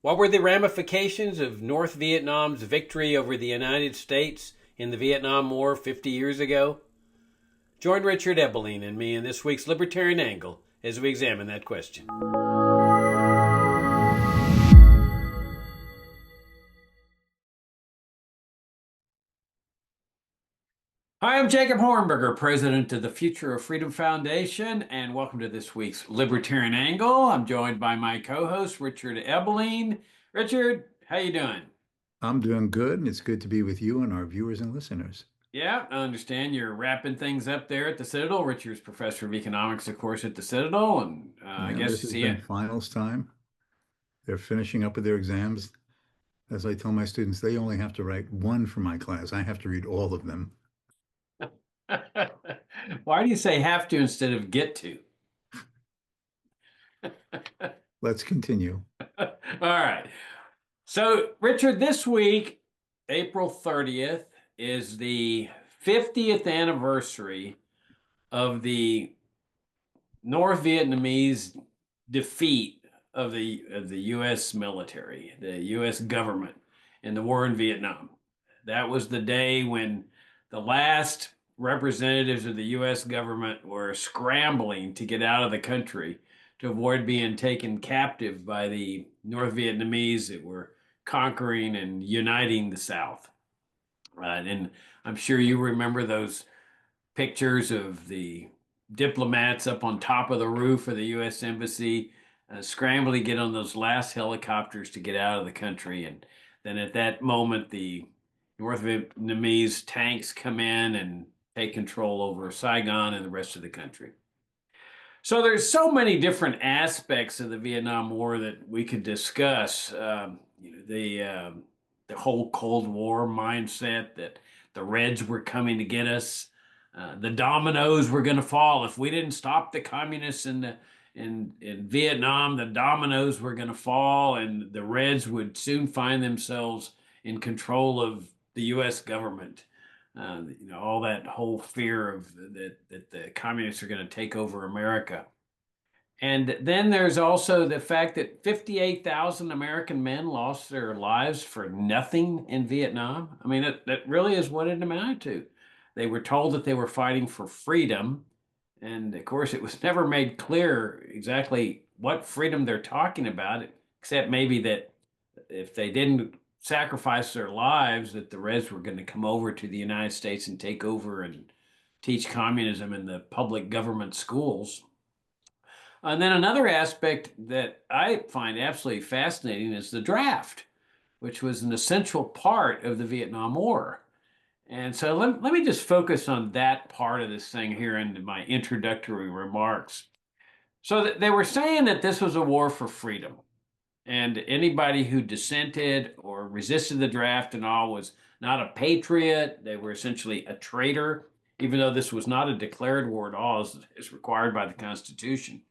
What were the ramifications of North Vietnam's victory over the United States in the Vietnam War 50 years ago? Join Richard Ebeling and me in this week's Libertarian Angle as we examine that question. Hi, I'm Jacob Hornberger, president of the Future of Freedom Foundation, and welcome to this week's Libertarian Angle. I'm joined by my co-host, Richard Ebeling. Richard, how you doing? I'm doing good, and it's good to be with you and our viewers and listeners. Yeah, I understand you're wrapping things up there at the Citadel. Richard's professor of economics, of course, at the Citadel, and I Yeah, guess this to has see been it. finals time. They're finishing up with their exams. As I tell my students, they only have to write one for my class. I have to read all of them. Why do you say have to instead of get to? Let's continue. All right. So, Richard, this week, April 30th, is the 50th anniversary of the North Vietnamese defeat of the U.S. military, the U.S. government in the war in Vietnam. That was the day when the last representatives of the U.S. government were scrambling to get out of the country to avoid being taken captive by the North Vietnamese that were conquering and uniting the South. And I'm sure you remember those pictures of the diplomats up on top of the roof of the U.S. Embassy, scrambling to get on those last helicopters to get out of the country. And then at that moment, the North Vietnamese tanks come in and take control over Saigon and the rest of the country. So there's so many different aspects of the Vietnam War that we could discuss. The whole Cold War mindset that the Reds were coming to get us, the dominoes were going to fall if we didn't stop the communists in Vietnam. The dominoes were going to fall, and the Reds would soon find themselves in control of the U.S. government. All that whole fear of that the communists are going to take over America. And then there's also the fact that 58,000 American men lost their lives for nothing in Vietnam. I mean, that really is what it amounted to. They were told that they were fighting for freedom. And of course, it was never made clear exactly what freedom they're talking about, except maybe that if they didn't sacrifice their lives, that the Reds were going to come over to the United States and take over and teach communism in the public government schools. And then another aspect that I find absolutely fascinating is the draft, which was an essential part of the Vietnam War. And so let me just focus on that part of this thing here in my introductory remarks. So they were saying that this was a war for freedom, and anybody who dissented or resisted the draft and all was not a patriot. They were essentially a traitor, even though this was not a declared war at all, as required by the Constitution.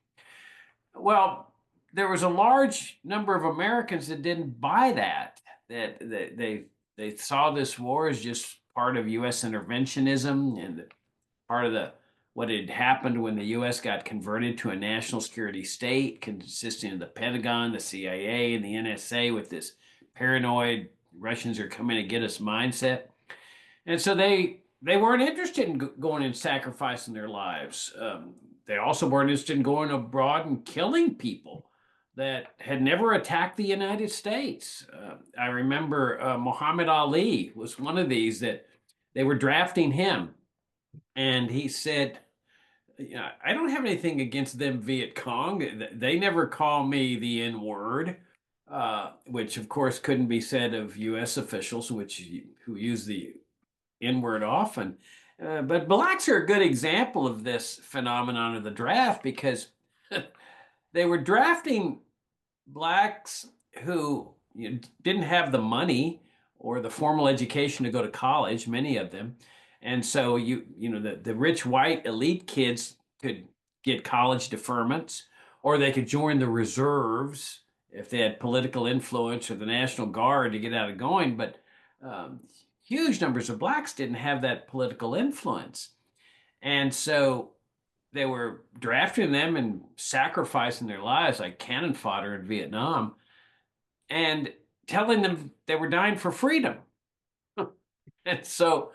Well, there was a large number of Americans that didn't buy that. They saw this war as just part of U.S. interventionism and part of the what had happened when the U.S. got converted to a national security state consisting of the Pentagon, the CIA, and the NSA with this paranoid Russians are coming to get us mindset. And so they weren't interested in going and sacrificing their lives. They also weren't interested in going abroad and killing people that had never attacked the United States. I remember Muhammad Ali was one of these that they were drafting him, and he said, I don't have anything against them Viet Cong. They never call me the N word, which of course couldn't be said of U.S. officials, who use the N word often. But blacks are a good example of this phenomenon of the draft because they were drafting blacks who didn't have the money or the formal education to go to college, many of them. And so the rich white elite kids could get college deferments, or they could join the reserves if they had political influence or the National Guard to get out of going. But um, huge numbers of blacks didn't have that political influence. And so they were drafting them and sacrificing their lives like cannon fodder in Vietnam. and telling them they were dying for freedom. And so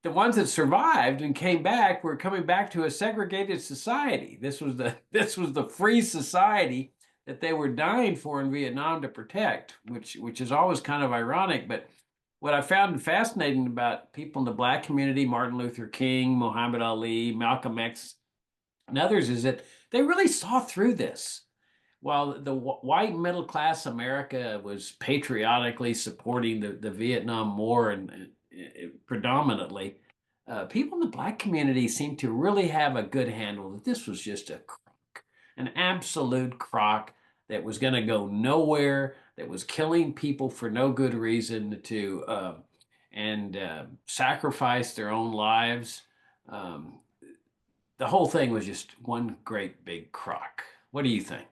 the ones that survived and came back were coming back to a segregated society. This was the free society that they were dying for in Vietnam to protect, which is always kind of ironic. But what I found fascinating about people in the Black community, Martin Luther King, Muhammad Ali, Malcolm X, and others, is that they really saw through this. While the white middle class America was patriotically supporting the Vietnam War and predominantly, people in the Black community seemed to really have a good handle that this was just a crock, an absolute crock that was going to go nowhere, that was killing people for no good reason to and sacrifice their own lives. Um, the whole thing was just one great big crock. What do you think?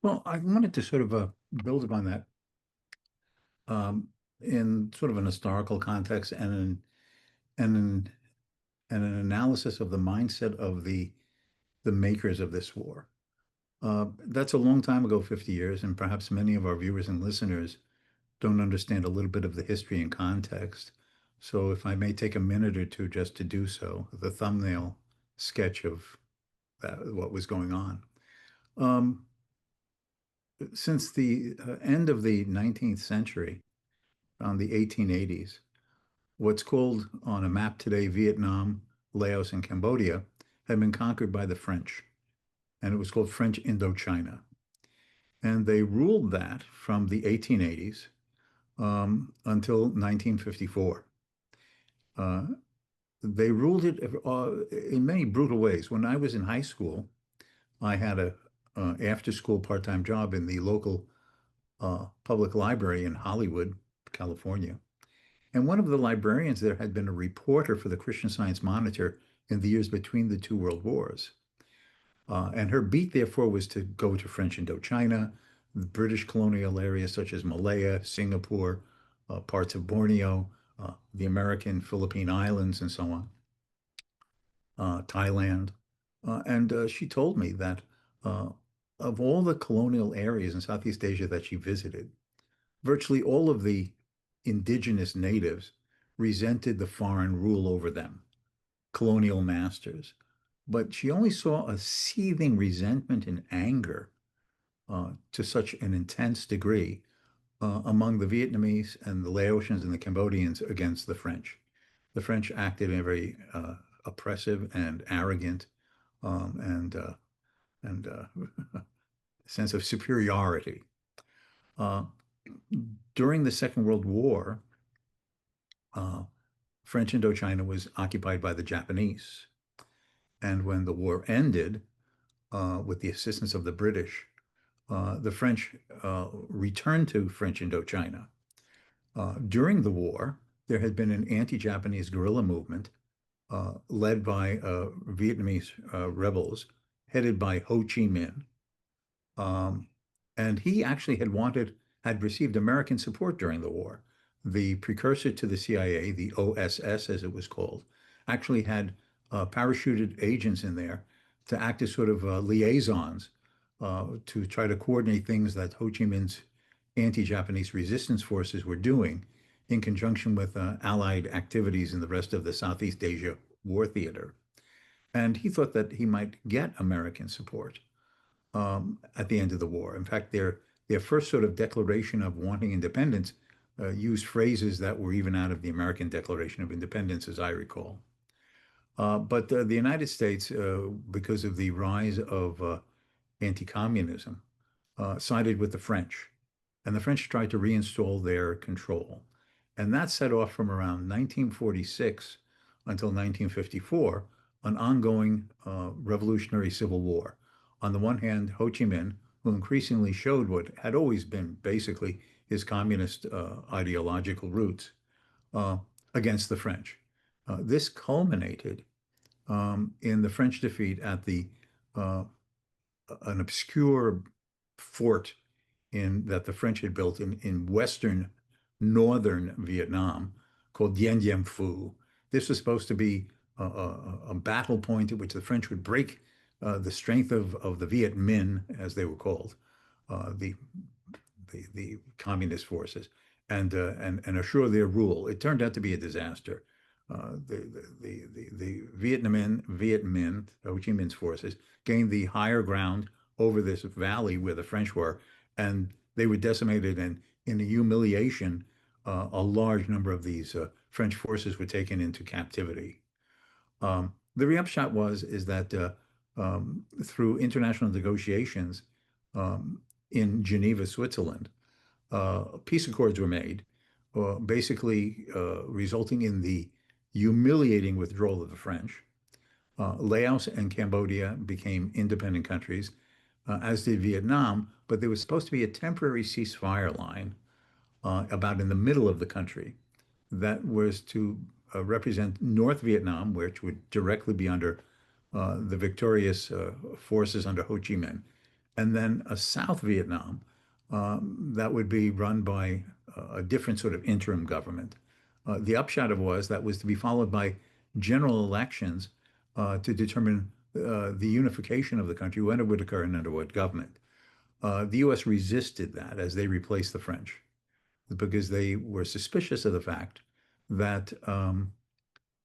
Well, I wanted to sort of build upon that um, in sort of an historical context and an, and an analysis of the mindset of the makers of this war. That's a long time ago, 50 years, and perhaps many of our viewers and listeners don't understand a little bit of the history and context. So if I may take a minute or two just to do so, the thumbnail sketch of what was going on. Um, since the end of the 19th century, around the 1880s, what's called on a map today Vietnam, Laos, and Cambodia had been conquered by the French, and it was called French Indochina. And they ruled that from the 1880s until 1954. Uh, they ruled it in many brutal ways. When I was in high school, I had a after-school part-time job in the local public library in Hollywood, California. And one of the librarians there had been a reporter for the Christian Science Monitor in the years between the two world wars. And her beat, therefore, was to go to French Indochina, the British colonial areas such as Malaya, Singapore, parts of Borneo, the American Philippine Islands, and so on, Thailand. And she told me that uh, of all the colonial areas in Southeast Asia that she visited, virtually all of the indigenous natives resented the foreign rule over them, colonial masters. But she only saw a seething resentment and anger to such an intense degree among the Vietnamese and the Laotians and the Cambodians against the French. The French acted in a very oppressive and arrogant and sense of superiority. Uh, During the Second World War, uh, French Indochina was occupied by the Japanese. And when the war ended, with the assistance of the British, the French returned to French Indochina. During the war, there had been an anti-Japanese guerrilla movement led by Vietnamese rebels, headed by Ho Chi Minh. Um, and he actually had received American support during the war. The precursor to the CIA, the OSS as it was called, actually had parachuted agents in there to act as sort of liaisons to try to coordinate things that Ho Chi Minh's anti-Japanese resistance forces were doing in conjunction with Allied activities in the rest of the Southeast Asia war theater. And he thought that he might get American support at the end of the war. In fact, their first sort of declaration of wanting independence used phrases that were even out of the American Declaration of Independence, as I recall. But the United States, because of the rise of anti-communism, sided with the French, and the French tried to reinstall their control. And that set off from around 1946 until 1954 an ongoing revolutionary civil war. On the one hand, Ho Chi Minh, who increasingly showed what had always been basically his communist ideological roots, uh, against the French. This culminated in the French defeat at uh, an obscure fort that the French had built in western northern Vietnam called Dien Diem Phu. This was supposed to be a battle point at which the French would break the strength of the Viet Minh, as they were called, the the communist forces and assure their rule. It turned out to be a disaster. The Viet Minh, Ho Chi Minh's forces, gained the higher ground over this valley where the French were, and they were decimated. And in the humiliation, a large number of these French forces were taken into captivity. The upshot was is that through international negotiations um, in Geneva, Switzerland, peace accords were made, basically resulting in the humiliating withdrawal of the French. Laos and Cambodia became independent countries, as did Vietnam, but there was supposed to be a temporary ceasefire line about in the middle of the country that was to represent North Vietnam, which would directly be under the victorious forces under Ho Chi Minh, and then a South Vietnam that would be run by a different sort of interim government. The upshot of was that was to be followed by general elections to determine the unification of the country, when it would occur and under what government. The U.S. resisted that as they replaced the French because they were suspicious of the fact that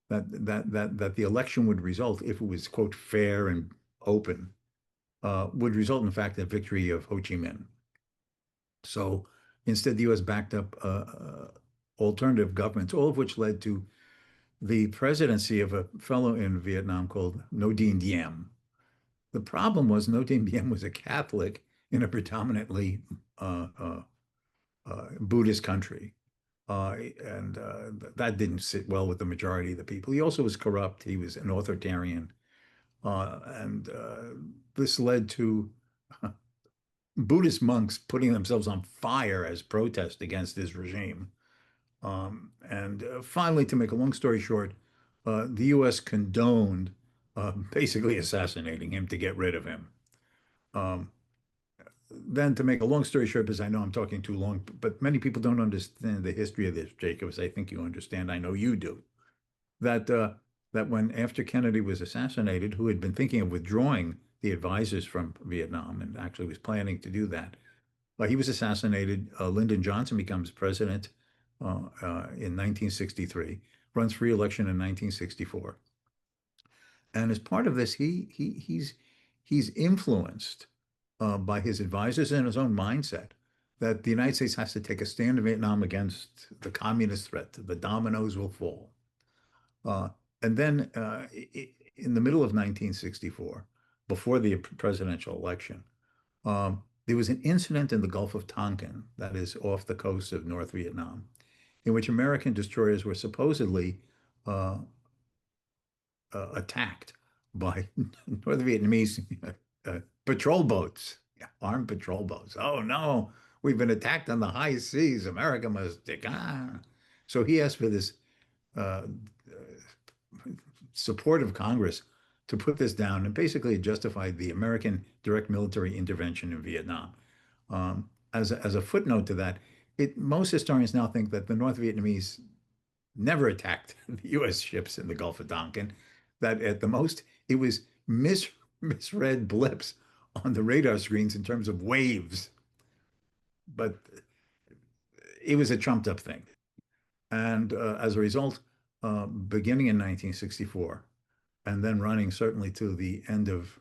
that the election would result, if it was quote fair and open, would result in the fact that victory of Ho Chi Minh. So instead, the U.S. backed up alternative governments, all of which led to the presidency of a fellow in Vietnam called Ngo Dinh Diem. The problem was Ngo Dinh Diem was a Catholic in a predominantly Buddhist country. And that didn't sit well with the majority of the people. He also was corrupt. He was an authoritarian. And this led to Buddhist monks putting themselves on fire as protest against his regime. And finally, to make a long story short, the U.S. condoned basically assassinating him to get rid of him. Um, then, to make a long story short, because I know I'm talking too long, but many people don't understand the history of this, Jacob, as I think you understand. I know you do. That that when after Kennedy was assassinated, who had been thinking of withdrawing the advisors from Vietnam and actually was planning to do that, he was assassinated. Lyndon Johnson becomes president in 1963, runs for re-election in 1964. And as part of this, he's influenced by his advisors and his own mindset that the United States has to take a stand in Vietnam against the communist threat. The dominoes will fall. Uh, and then in the middle of 1964, before the presidential election, there was an incident in the Gulf of Tonkin, that is off the coast of North Vietnam, in which American destroyers were supposedly uh, attacked by North Vietnamese patrol boats, armed patrol boats. Oh no, we've been attacked on the high seas. America must take. So he asked for this uh, support of Congress to put this down, and basically justified the American direct military intervention in Vietnam. As a footnote to that, most historians now think that the North Vietnamese never attacked the U.S. ships in the Gulf of Tonkin, that at the most it was misread blips on the radar screens in terms of waves, but it was a trumped up thing. And as a result, beginning in 1964, and then running certainly to the end of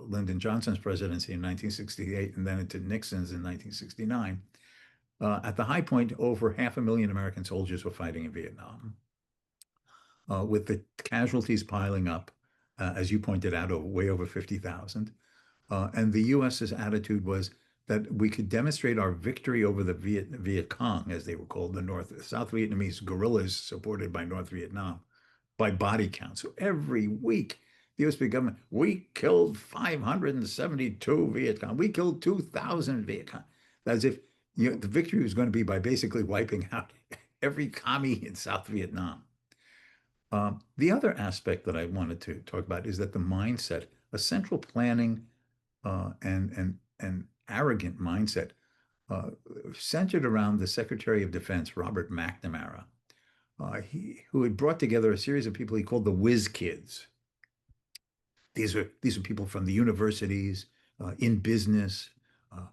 Lyndon Johnson's presidency in 1968, and then into Nixon's in 1969, at the high point, over 500,000 American soldiers were fighting in Vietnam, with the casualties piling up, as you pointed out, way over 50,000. And the US's attitude was that we could demonstrate our victory over the Viet Cong, as they were called, the South Vietnamese guerrillas supported by North Vietnam, by body count. So every week, the U.S. government, we killed 572 Viet Cong. We killed 2,000 Viet Cong. As if the victory was going to be by basically wiping out every commie in South Vietnam. The other aspect that I wanted to talk about is that the mindset, a central planning and arrogant mindset, centered around the Secretary of Defense, Robert McNamara, who had brought together a series of people he called the whiz kids. These are people from the universities, in business,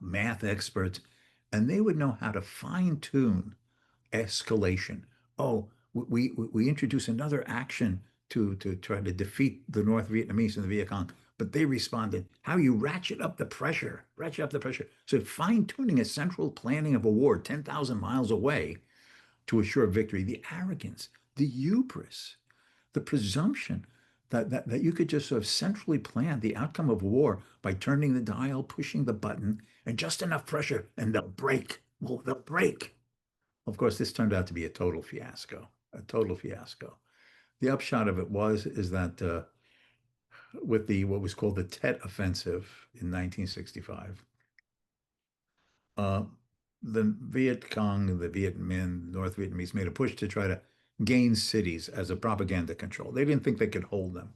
math experts, and they would know how to fine tune escalation. Oh, we introduce another action to try to defeat the North Vietnamese and the Viet Cong, but they responded, how you ratchet up the pressure. So fine tuning a central planning of a war 10,000 miles away to assure victory. The arrogance, the hubris, the presumption that you could just sort of centrally plan the outcome of war by turning the dial, pushing the button, and just enough pressure, and they'll break. Well, they'll break. Of course, this turned out to be a total fiasco, a total fiasco. The upshot of it was is that with the what was called the Tet Offensive in 1965, uh, the Viet Cong, the Viet Minh, North Vietnamese made a push to try to gain cities as a propaganda control. They didn't think they could hold them,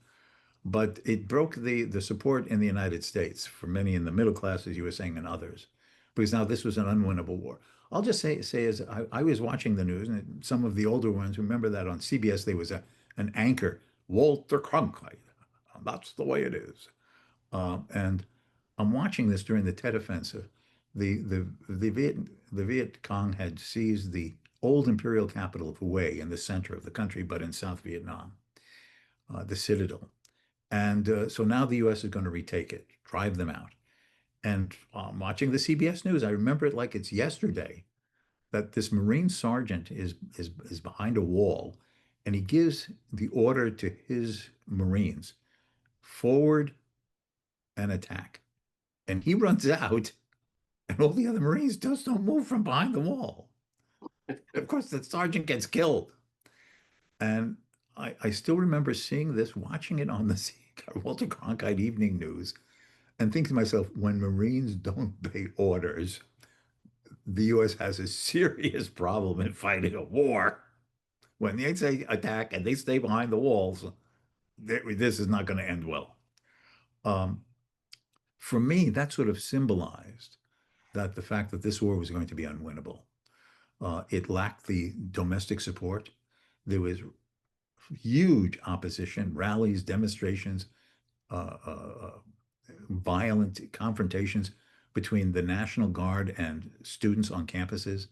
but it broke the support in the United States for many in the middle class, as you were saying, and others, because now this was an unwinnable war. I'll just say as I was watching the news, and some of the older ones remember that on CBS there was an anchor, Walter Cronkite. That's the way it is. And I'm watching this during the Tet Offensive. The Viet Cong had seized the old imperial capital of Hue in the center of the country, but in South Vietnam, the citadel. And so now the U.S. is going to retake it, drive them out. And watching the CBS News, I remember it like it's yesterday that this Marine sergeant is behind a wall, and he gives the order to his Marines, forward and attack. And he runs out, and all the other Marines just don't move from behind the wall. Of course, the sergeant gets killed. And I still remember seeing this, watching it on the Walter Cronkite Evening News, and think to myself, when Marines don't obey orders, the U.S. has a serious problem in fighting a war. When they say attack and they stay behind the walls, this is not going to end well. Um, for me, that sort of symbolized that the fact that this war was going to be unwinnable. It lacked the domestic support. There was huge opposition, rallies, demonstrations, uh, uh, violent confrontations between the National Guard and students on campuses.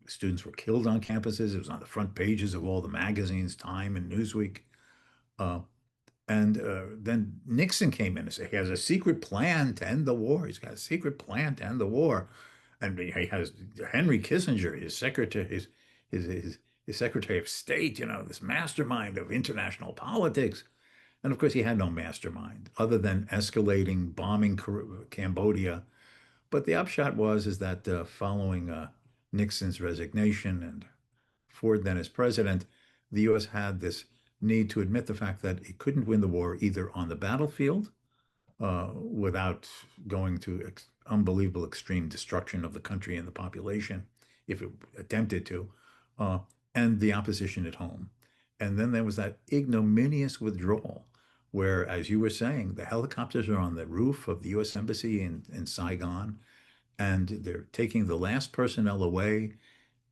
Students were killed on campuses. It was on the front pages of all the magazines, Time and Newsweek. Uh, and then Nixon came in and said he has a secret plan to end the war. He's got a secret plan to end the war. And he has Henry Kissinger, his secretary, his, his, his Secretary of State, this mastermind of international politics. And of course, he had no mastermind other than escalating, bombing Cambodia. But the upshot was is that following Nixon's resignation and Ford then as president, the U.S. had this need to admit the fact that it couldn't win the war either on the battlefield without going to unbelievable extreme destruction of the country and the population if it attempted to, uh, and the opposition at home. And then there was that ignominious withdrawal, where, as you were saying, the helicopters are on the roof of the U.S. Embassy in Saigon, and they're taking the last personnel away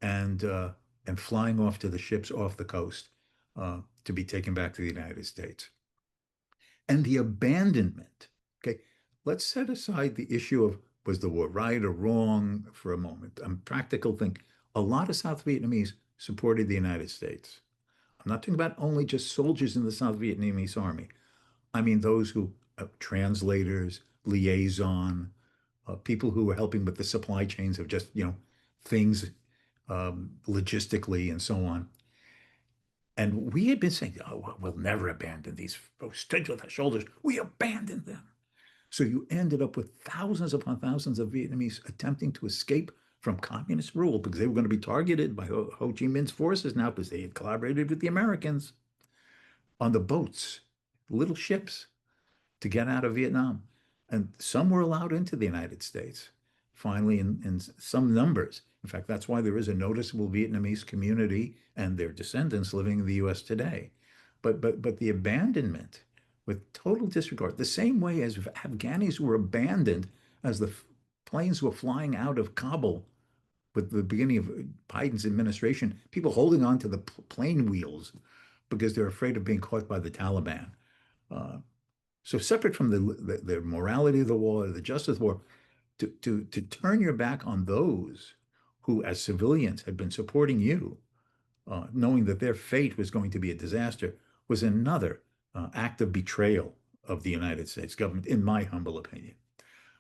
and uh, and flying off to the ships off the coast to be taken back to the United States. And the abandonment. Okay, let's set aside the issue of was the war right or wrong for a moment. A practical thing. A lot of South Vietnamese supported the United States. I'm not talking about only just soldiers in the South Vietnamese army. I mean those who translators, liaison, people who were helping with the supply chains of just things logistically and so on. And we had been saying, oh, we'll never abandon these folks. Straight with our shoulders. We abandoned them. So you ended up with thousands upon thousands of Vietnamese attempting to escape from communist rule because they were going to be targeted by Ho Chi Minh's forces now because they had collaborated with the Americans on the boats, little ships to get out of Vietnam. And some were allowed into the United States, finally, in some numbers. In fact, that's why there is a noticeable Vietnamese community and their descendants living in the US today. But the abandonment with total disregard, the same way as Afghanis were abandoned as the planes were flying out of Kabul with the beginning of Biden's administration, people holding on to the plane wheels because they're afraid of being caught by the Taliban. Uh, so separate from the morality of the war, the justice of war, to turn your back on those who, as civilians, had been supporting you, knowing that their fate was going to be a disaster, was another act of betrayal of the United States government, in my humble opinion.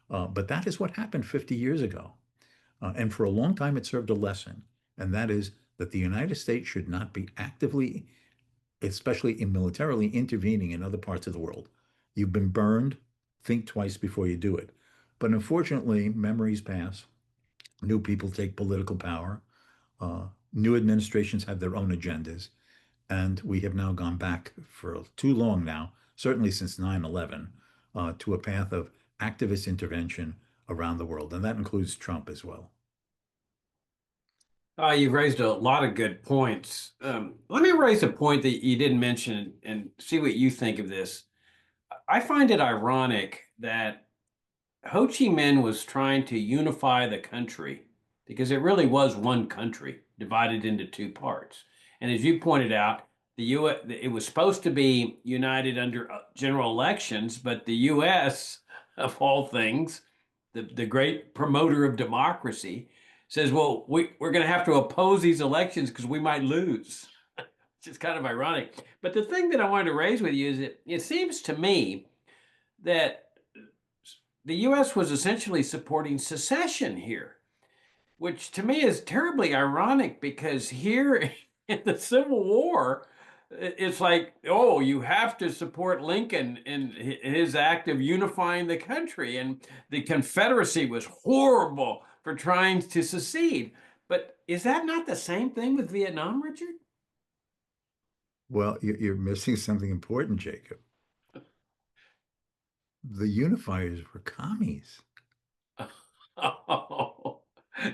But that is what happened 50 years ago. And for a long time, it served a lesson, and that is that the United States should not be actively, especially in militarily, intervening in other parts of the world. You've been burned, think twice before you do it. But unfortunately, memories pass, new people take political power, new administrations have their own agendas, and we have now gone back for too long now, certainly since 9/11, to a path of activist intervention around the world. And that includes Trump as well. You've raised a lot of good points. Let me raise a point that you didn't mention and see what you think of this. I find it ironic that Ho Chi Minh was trying to unify the country because it really was one country divided into two parts. And as you pointed out, the U.S. it was supposed to be united under general elections, but the U.S. of all things, the great promoter of democracy, says, "Well, we're going to have to oppose these elections because we might lose." Which is kind of ironic. But the thing that I wanted to raise with you is that it seems to me that the U.S. was essentially supporting secession here, which to me is terribly ironic because here in the Civil War, it's like, oh, you have to support Lincoln in his act of unifying the country. And the Confederacy was horrible for trying to secede. But is that not the same thing with Vietnam, Richard? Well, you're missing something important, Jacob. The unifiers were commies. Oh,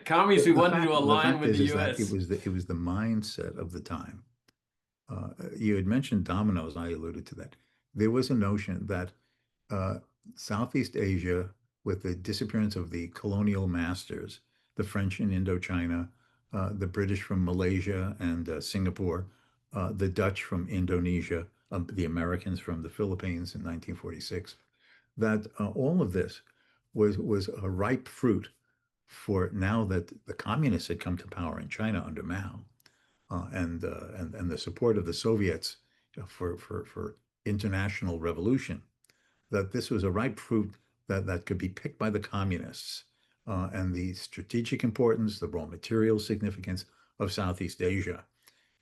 commies who wanted to The align fact with the is that U.S. it was the mindset of the time. You had mentioned dominoes, and I alluded to that. There was a notion that uh, Southeast Asia, with the disappearance of the colonial masters, the French in Indochina, the British from Malaysia and Singapore, the Dutch from Indonesia, the Americans from the Philippines in 1946, that all of this was a ripe fruit for now that the communists had come to power in China under Mao, and the support of the Soviets for international revolution, that this was a ripe fruit that could be picked by the communists, and the strategic importance, the raw material significance of Southeast Asia,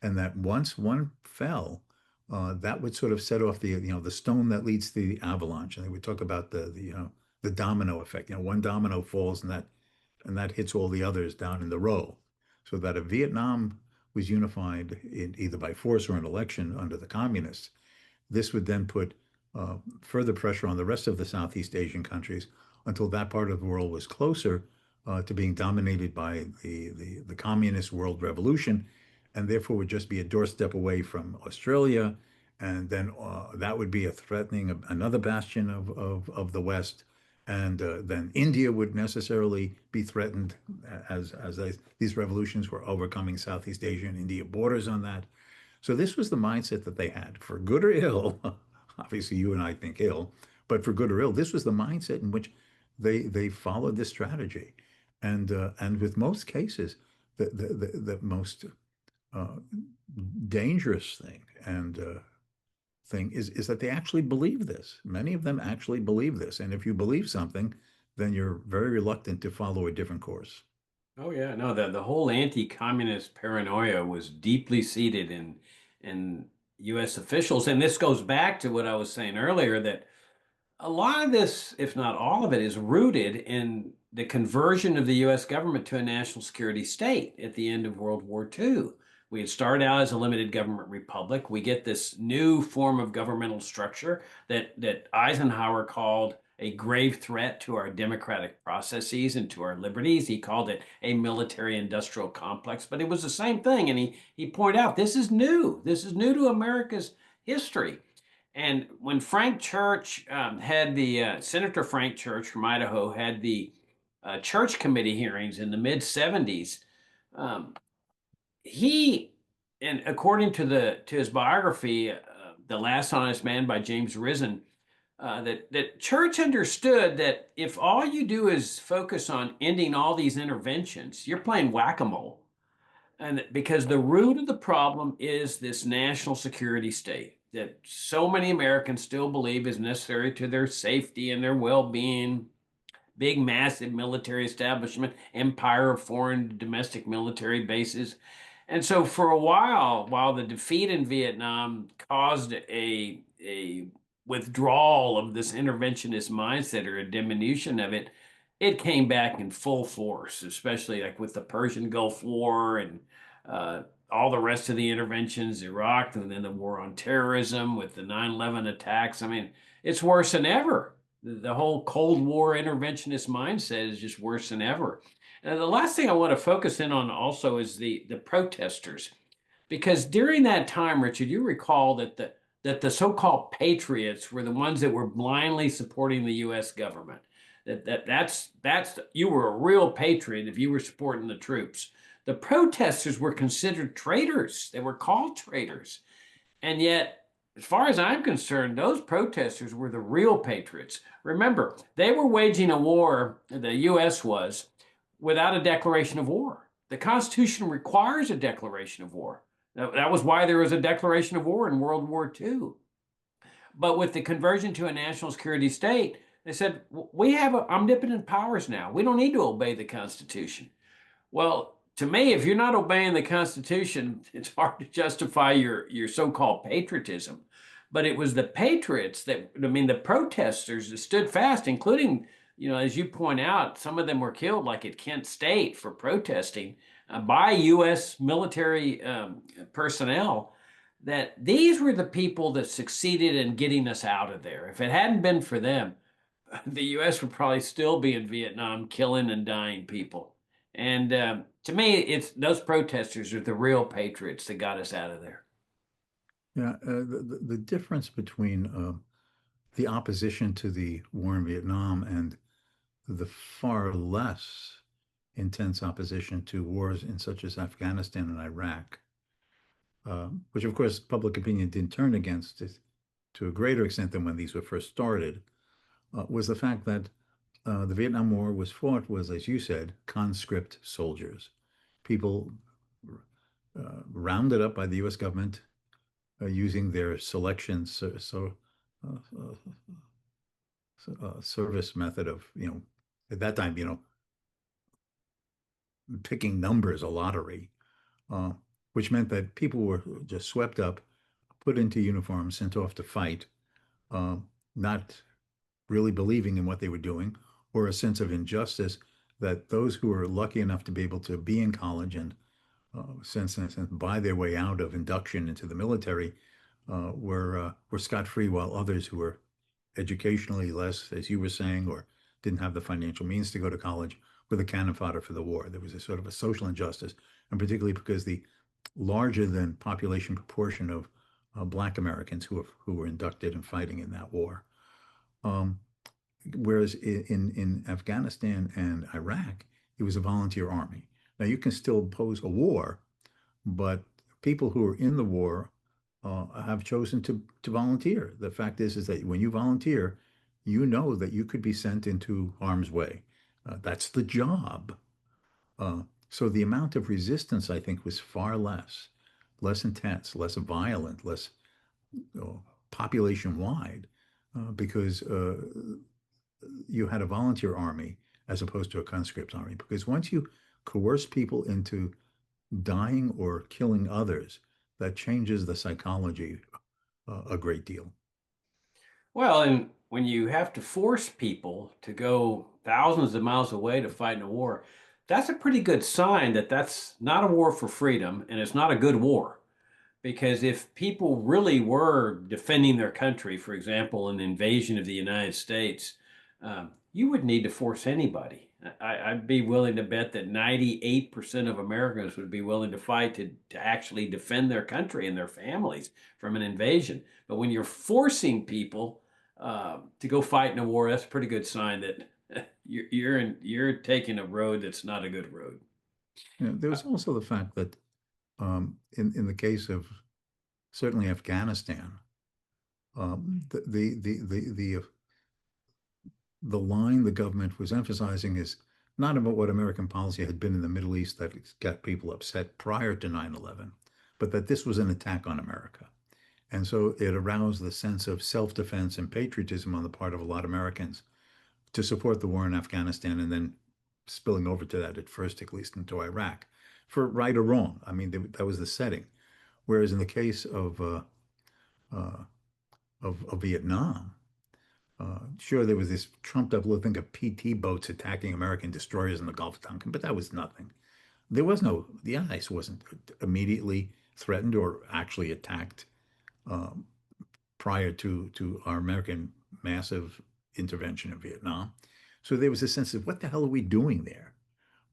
and that once one fell, that would sort of set off the stone that leads to the avalanche. And they would talk about the domino effect. One domino falls and that hits all the others down in the row. So that if Vietnam was unified either by force or an election under the communists, this would then put further pressure on the rest of the Southeast Asian countries until that part of the world was closer to being dominated by the communist world revolution, and therefore would just be a doorstep away from Australia. And then that would be a threatening another bastion of the West. And then India would necessarily be threatened as these revolutions were overcoming Southeast Asia and India borders on that. So this was the mindset that they had, for good or ill. Obviously, you and I think ill, but for good or ill, this was the mindset in which they followed this strategy. And with most cases, the most uh, dangerous thing and thing is that they actually believe this. Many of them actually believe this. And if you believe something, then you're very reluctant to follow a different course. Oh yeah, no, the whole anti-communist paranoia was deeply seated in U.S. officials, and this goes back to what I was saying earlier that a lot of this, if not all of it, is rooted in the conversion of the U.S. government to a national security state at the end of World War II. We had started out as a limited government republic. We get this new form of governmental structure that Eisenhower called a grave threat to our democratic processes and to our liberties. He called it a military industrial complex, but it was the same thing. And he pointed out this is new. This is new to America's history. And when Frank Church had the Senator Frank Church from Idaho had the church committee hearings in the mid 70s, um, he, and according to his biography, The Last Honest Man by James Risen, that church understood that if all you do is focus on ending all these interventions, you're playing whack-a-mole. And because the root of the problem is this national security state that so many Americans still believe is necessary to their safety and their well-being. Big, massive military establishment, empire of foreign domestic military bases. And so for a while the defeat in Vietnam caused a withdrawal of this interventionist mindset or a diminution of it, it came back in full force, especially like with the Persian Gulf War and uh, all the rest of the interventions, Iraq, and then the war on terrorism with the 9/11 attacks. I mean, it's worse than ever. The whole Cold War interventionist mindset is just worse than ever. And the last thing I want to focus in on also is the protesters, because during that time, Richard, you recall that the so-called patriots were the ones that were blindly supporting the U.S. government. That's you were a real patriot if you were supporting the troops. The protesters were considered traitors. They were called traitors. And yet, as far as I'm concerned, those protesters were the real patriots. Remember, they were waging a war, the U.S. was, without a declaration of war. The Constitution requires a declaration of war. That was why there was a declaration of war in World War II. But with the conversion to a national security state, they said, we have omnipotent powers now. We don't need to obey the Constitution. Well, to me, if you're not obeying the Constitution, it's hard to justify your so-called patriotism. But it was the patriots that, I mean, the protesters that stood fast, including, as you point out, some of them were killed, like at Kent State, for protesting by U.S. military personnel. That these were the people that succeeded in getting us out of there. If it hadn't been for them, the U.S. would probably still be in Vietnam, killing and dying people. And to me, it's those protesters are the real patriots that got us out of there. Yeah, the difference between the opposition to the war in Vietnam and the far less intense opposition to wars in such as Afghanistan and Iraq, which of course public opinion didn't turn against it to a greater extent than when these were first started, was the fact that the Vietnam War was, as you said, conscript soldiers, people rounded up by the U.S. government using their selection uh, service method of, at that time, picking numbers, a lottery, uh, which meant that people were just swept up, put into uniforms, sent off to fight, uh, not really believing in what they were doing, or a sense of injustice that those who were lucky enough to be able to be in college and sense buy their way out of induction into the military were scot-free, while others who were educationally less, as you were saying, or didn't have the financial means to go to college, were the cannon fodder for the war. There was a sort of a social injustice, and particularly because the larger than population proportion of Black Americans who were inducted and fighting in that war. Um, Whereas in Afghanistan and Iraq, it was a volunteer army. Now you can still oppose a war, but people who are in the war have chosen to volunteer. The fact is that when you volunteer, you know that you could be sent into harm's way. That's the job. So the amount of resistance, I think, was far less intense, less violent, less population wide, because you had a volunteer army as opposed to a conscript army. Because once you coerce people into dying or killing others, that changes the psychology a great deal. Well, and when you have to force people to go thousands of miles away to fight in a war, that's a pretty good sign that that's not a war for freedom and it's not a good war. Because if people really were defending their country, for example, an invasion of the United States, you wouldn't need to force anybody. I'd be willing to bet that 98% of Americans would be willing to fight to actually defend their country and their families from an invasion. But when you're forcing people to go fight in a war, that's a pretty good sign that you're taking a road that's not a good road. There was also the fact that in the case of certainly Afghanistan, The line the government was emphasizing is not about what American policy had been in the Middle East that got people upset prior to 9/11, but that this was an attack on America. And so it aroused the sense of self-defense and patriotism on the part of a lot of Americans to support the war in Afghanistan and then spilling over to that at first, at least into Iraq, for right or wrong. I mean, that was the setting. Whereas in the case uh, of Vietnam, sure, there was this trumped up little thing of PT boats attacking American destroyers in the Gulf of Tonkin, but that was nothing. The ice wasn't immediately threatened or actually attacked um, prior to our American massive intervention in Vietnam. So there was a sense of what the hell are we doing there?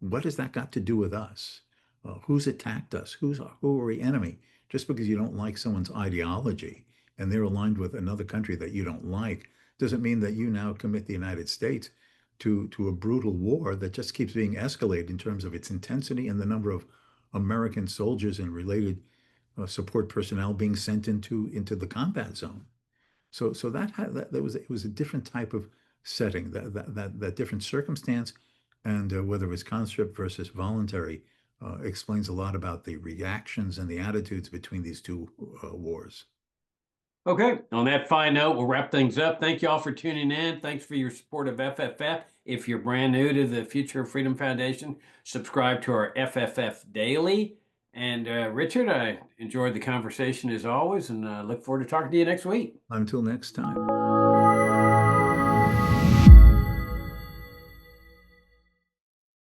What has that got to do with us? Who's attacked us? Who are the enemy? Just because you don't like someone's ideology and they're aligned with another country that you don't like doesn't mean that you now commit the United States to a brutal war that just keeps being escalated in terms of its intensity and the number of American soldiers and related support personnel being sent into the combat zone. So that was it was a different type of setting, that different circumstance, and whether it was conscript versus voluntary explains a lot about the reactions and the attitudes between these two wars. Okay, on that fine note, we'll wrap things up. Thank you all for tuning in. Thanks for your support of FFF. If you're brand new to the Future of Freedom Foundation, subscribe to our FFF Daily. And Richard, I enjoyed the conversation as always, and look forward to talking to you next week. Until next time.